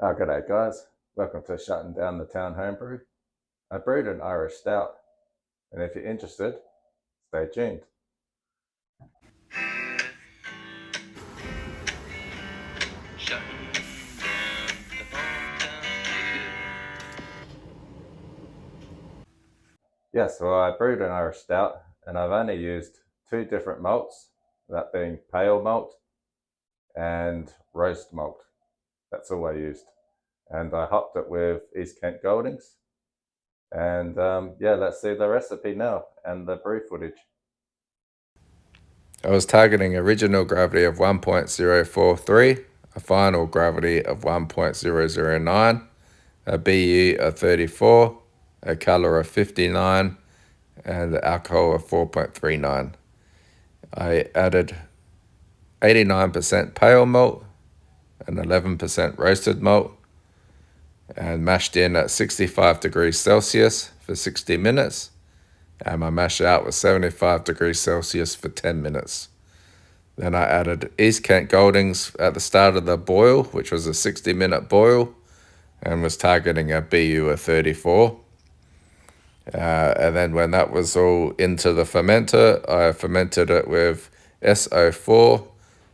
G'day guys, welcome to Shutting Down the Town Homebrew. I brewed an Irish stout, and if you're interested, stay tuned. Yes, well, I brewed an Irish stout, and I've only used two different malts, that being pale malt and roast malt. That's all I used. And I hopped it with East Kent Goldings. And yeah, let's see the recipe now and the brew footage. I was targeting original gravity of 1.043, a final gravity of 1.009, a BU of 34, a colour of 59, and the alcohol of 4.39. I added 89% pale malt and 11% roasted malt and mashed in at 65 degrees Celsius for 60 minutes. And my mash out was 75 degrees Celsius for 10 minutes. Then I added East Kent Goldings at the start of the boil, which was a 60-minute boil, and was targeting a BU of 34. And then when that was all into the fermenter, I fermented it with SO4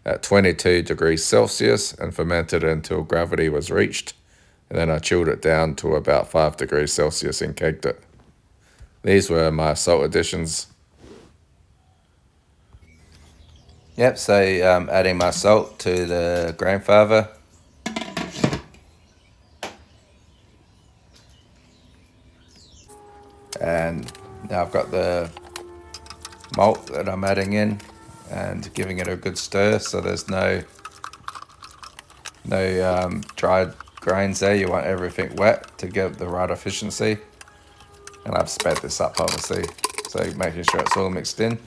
at 22 degrees Celsius and fermented it until gravity was reached. And then I chilled it down to about 5 degrees Celsius and kegged it. These were my salt additions. Yep, so adding my salt to the grandfather. And now I've got the malt that I'm adding in and giving it a good stir so there's no dried grains there. You want everything wet to get the right efficiency. And I've sped this up obviously, so making sure it's all mixed in.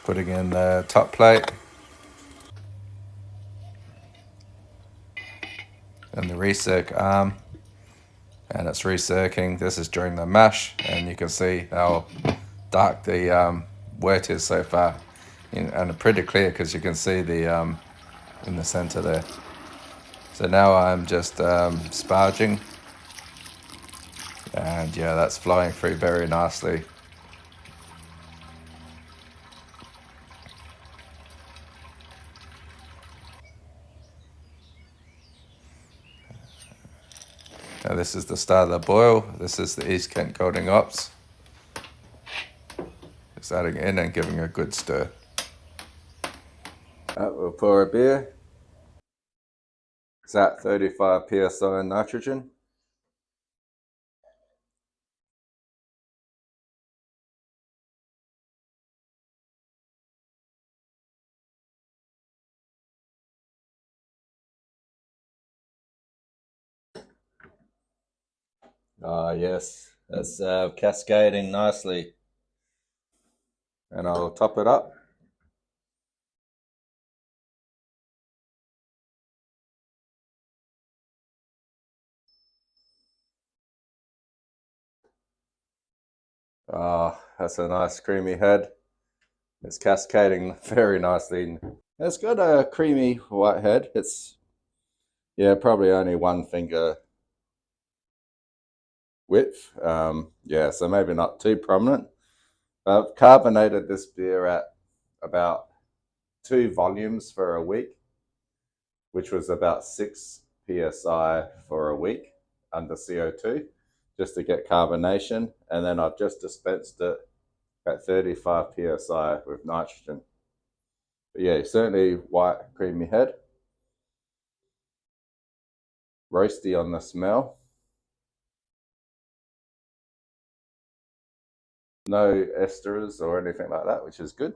Putting in the top plate and the recirc arm, and it's recircing. This is during the mash, and you can see how dark the wet is so far, and pretty clear because you can see the in the center there. So now I'm just sparging, and yeah, that's flowing through very nicely. Now this is the start of the boil. This is the East Kent Golding Ops. Just adding in and giving a good stir. We'll pour a beer. It's at 35 psi nitrogen. Ah, yes, it's cascading nicely. And I'll top it up. Ah, that's a nice creamy head. It's cascading very nicely. It's got a creamy white head. It's, yeah, probably only one finger width. Yeah, so maybe not too prominent. I've carbonated this beer at about 2 volumes for a week, which was about 6 psi for a week under CO2, just to get carbonation. And then I've just dispensed it at 35 psi with nitrogen. But yeah, certainly white, creamy head. Roasty on the smell. No esters or anything like that, which is good.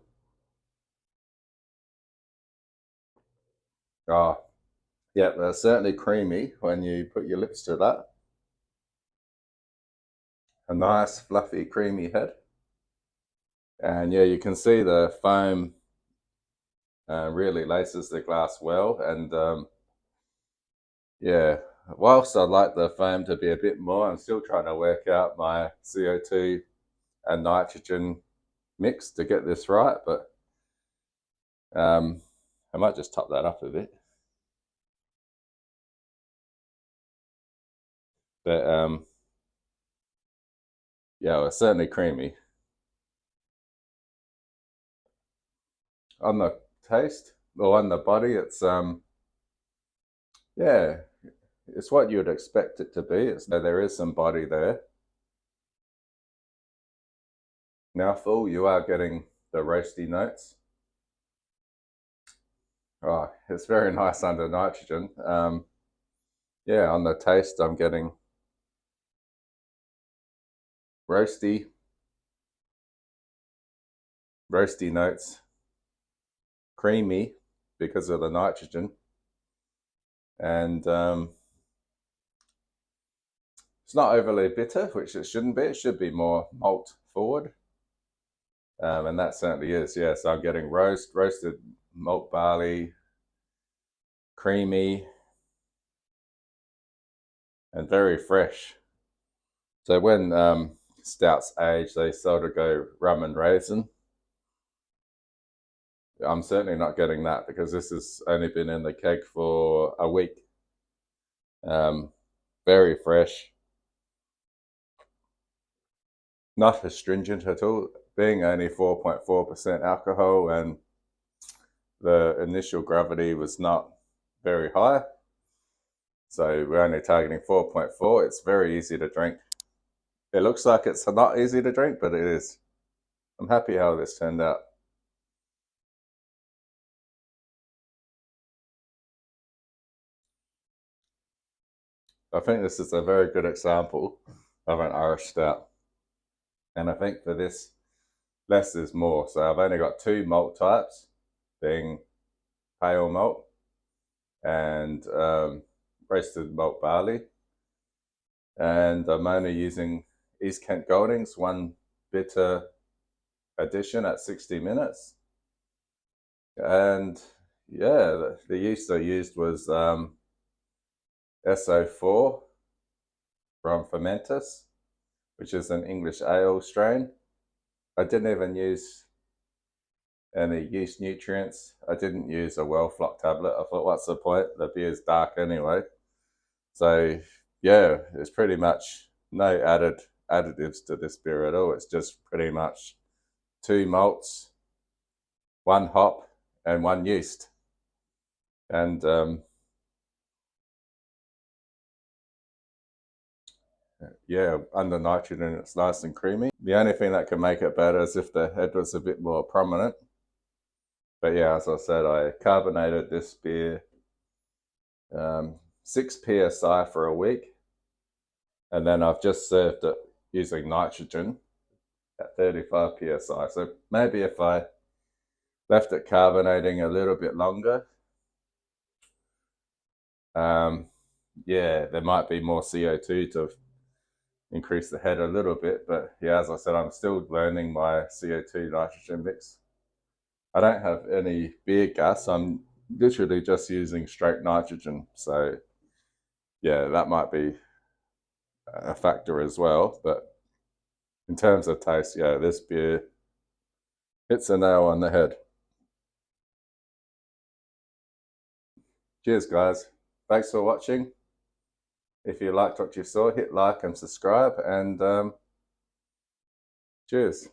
Oh, yeah, they're certainly creamy when you put your lips to that. A nice, fluffy, creamy head. And yeah, you can see the foam really laces the glass well. And Yeah, whilst I'd like the foam to be a bit more, I'm still trying to work out my CO2 and nitrogen mix to get this right, but I might just top that up a bit. But yeah, it's certainly creamy. On the taste or on the body, it's yeah, it's what you would expect it to be. There is some body there. Mouthful, you are getting the roasty notes. Oh, it's very nice under nitrogen. Yeah, on the taste, I'm getting roasty notes, creamy because of the nitrogen, and it's not overly bitter, which it shouldn't be. It should be more malt forward, and that certainly is. Yeah, so I'm getting roasted malt barley, creamy, and very fresh. So when stouts age, they sort of go rum and raisin. I'm certainly not getting that because this has only been in the keg for a week. Very fresh, not astringent at all, being only 4.4% alcohol, and the initial gravity was not very high. So we're only targeting 4.4. It's very easy to drink. It looks like it's not easy to drink, but it is. I'm happy how this turned out. I think this is a very good example of an Irish stout. And I think for this, less is more. So I've only got two malt types, being pale malt and roasted malt barley. And I'm only using East Kent Goldings, one bitter addition at 60 minutes. And yeah, the yeast I used was SO4 from Fermentus, which is an English ale strain. I didn't even use any yeast nutrients. I didn't use a well flock tablet. I thought, what's the point? The beer's dark anyway. So yeah, it's pretty much no additives to this beer at all. It's just pretty much two malts, one hop, and one yeast. And yeah, under nitrogen, it's nice and creamy. The only thing that can make it better is if the head was a bit more prominent. But yeah, as I said, I carbonated this beer 6 psi for a week, and then I've just served it using nitrogen at 35 psi. So maybe if I left it carbonating a little bit longer, yeah, there might be more CO2 to increase the head a little bit. But yeah, as I said, I'm still learning my CO2 nitrogen mix. I don't have any beer gas. I'm literally just using straight nitrogen. So yeah, that might be a factor as well. But in terms of taste, yeah, this beer hits a nail on the head. Cheers, guys. Thanks for watching. If you liked what you saw, hit like and subscribe, and cheers.